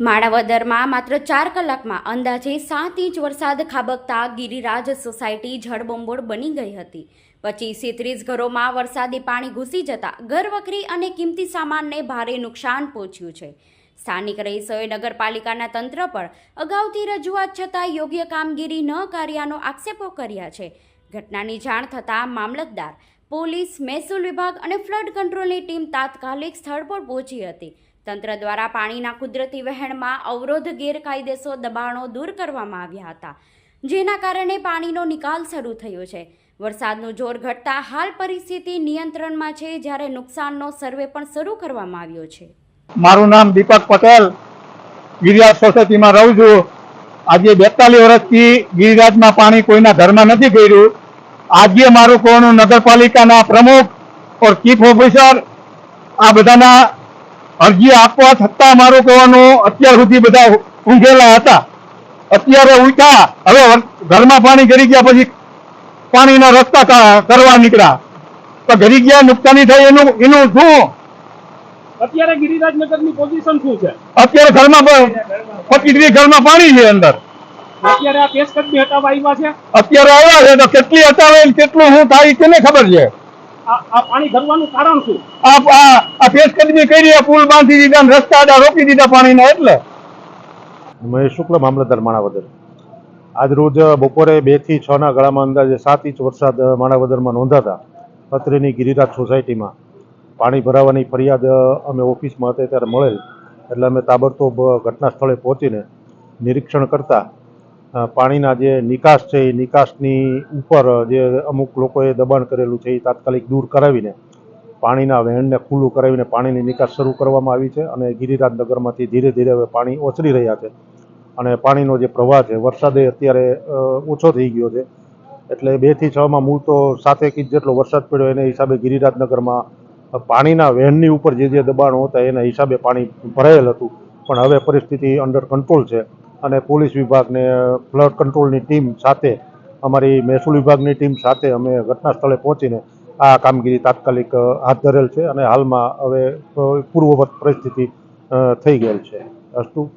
માણાવદરમાં માત્ર 4 કલાકમાં અંદાજે 7 ઇંચ વરસાદ ખાબકતા ગિરિરાજ સોસાયટી જળબંબોળ બની ગઈ હતી। 25-30 ઘરોમાં વરસાદી પાણી ઘૂસી જતા ઘરવખરી અને કિંમતી સામાનને ભારે નુકસાન પહોંચ્યું છે। સ્થાનિક રહીશોએ નગરપાલિકાના તંત્ર પર અગાઉથી રજૂઆત છતાં યોગ્ય કામગીરી ન કર્યાનો આક્ષેપો કર્યા છે। ઘટનાની જાણ થતાં મામલતદાર, પોલીસ, મહેસૂલ વિભાગ અને ફ્લડ કંટ્રોલની ટીમ તાત્કાલિક સ્થળ પર પહોંચી હતી। તંત્ર દ્વારા પાણીના કુદરતી વહેણમાં અવરોધ, ગેરકાયદેસર દબાણો દૂર કરવામાં આવ્યા હતા, જેના કારણે પાણીનો નિકાલ શરૂ થયો છે। વરસાદનું જોર ઘટતા હાલ પરિસ્થિતિ નિયંત્રણમાં છે, જ્યારે નુકસાનનો સર્વે પણ શરૂ કરવામાં આવ્યો છે। મારું નામ દીપક પટેલ, ગિરિરાજ સોસાયટીમાં રહું છું। આજે 42 વર્ષથી ગિરિરાજમાં પાણી કોઈના ઘરમાં નથી ગયું। આજે મારું કોનું નગરપાલિકાના પ્રમુખ और ચીફ ઓફિસર આ બધાના અરજી આપવા છતાં મારું કહેવાનું અત્યાર સુધી બધા ઊંઘેલા હતા। અત્યારે ઉઠ્યા, હવે ઘરમાં પાણી ગરી ગયા પછી પાણીના રસ્તા કરવા નીકળ્યા તો ગરી ગયા, નુકસાની થઈ એનું શું? અત્યારે ગિરિરાજનગરની પોઝિશન શું છે? અત્યારે ઘરમાં 25 ઘરમાં પાણી છે અંદર। અત્યારે આ કેસ કદમી હટાવવા આવ્યા છે? અત્યારે આવ્યા છે તો કેટલી હટાવે કેટલું શું થાય તેને ખબર છે। આ પાણી ભરવાનું કારણ શું? આ પેશ કદમી કરી, પુલ બાંધી દીધા, રસ્તા રોકી દીધા પાણીના। એટલે મહેશ શુક્લ, મામલતદાર માણાવદર। આજ રોજ બપોરે 2 થી 6 ના ગાળામાં અંદાજે 7 ઇંચ વરસાદ માણાવદરમાં નોંધાતા અત્રેની ગિરિરાજ સોસાયટીમાં પાણી ભરાવાની ફરિયાદ અમે ઓફિસમાં હતા ત્યારે મળેલ, એટલે અમે તાબડતોબ ઘટના સ્થળે પહોંચીને નિરીક્ષણ કરતા પાણીના જે નિકાસ છે એ નિકાસની ઉપર જે અમુક લોકોએ દબાણ કરેલું છે એ તાત્કાલિક દૂર કરાવીને પાણીના વહેણને ખુલ્લું કરાવીને પાણીની નિકાસ શરૂ કરવામાં આવી છે। અને ગિરિરાજ નગરમાંથી ધીરે ધીરે હવે પાણી ઓસરી રહ્યા છે અને પાણીનો જે પ્રવાહ છે, વરસાદે અત્યારે ઓછો થઈ ગયો છે, એટલે 2 થી 6માં મૂળ તો 7 ઇંચ જેટલો વરસાદ પડ્યો, એને હિસાબે ગિરિરાજનગરમાં પાણીના વહેણની ઉપર જે દબાણો હતા એના હિસાબે પાણી ભરાયેલ હતું, પણ હવે પરિસ્થિતિ અંડર કંટ્રોલ છે। અને પોલીસ વિભાગને ફ્લડ કંટ્રોલની ટીમ સાથે, અમારી મહેસૂલ વિભાગની ટીમ સાથે અમે ઘટના સ્થળે પહોંચીને આ કામગીરી તાત્કાલિક હાથ ધરેલ છે અને હાલમાં હવે પૂર્વવત પરિસ્થિતિ થઈ ગયેલ છે। અસ્તુ।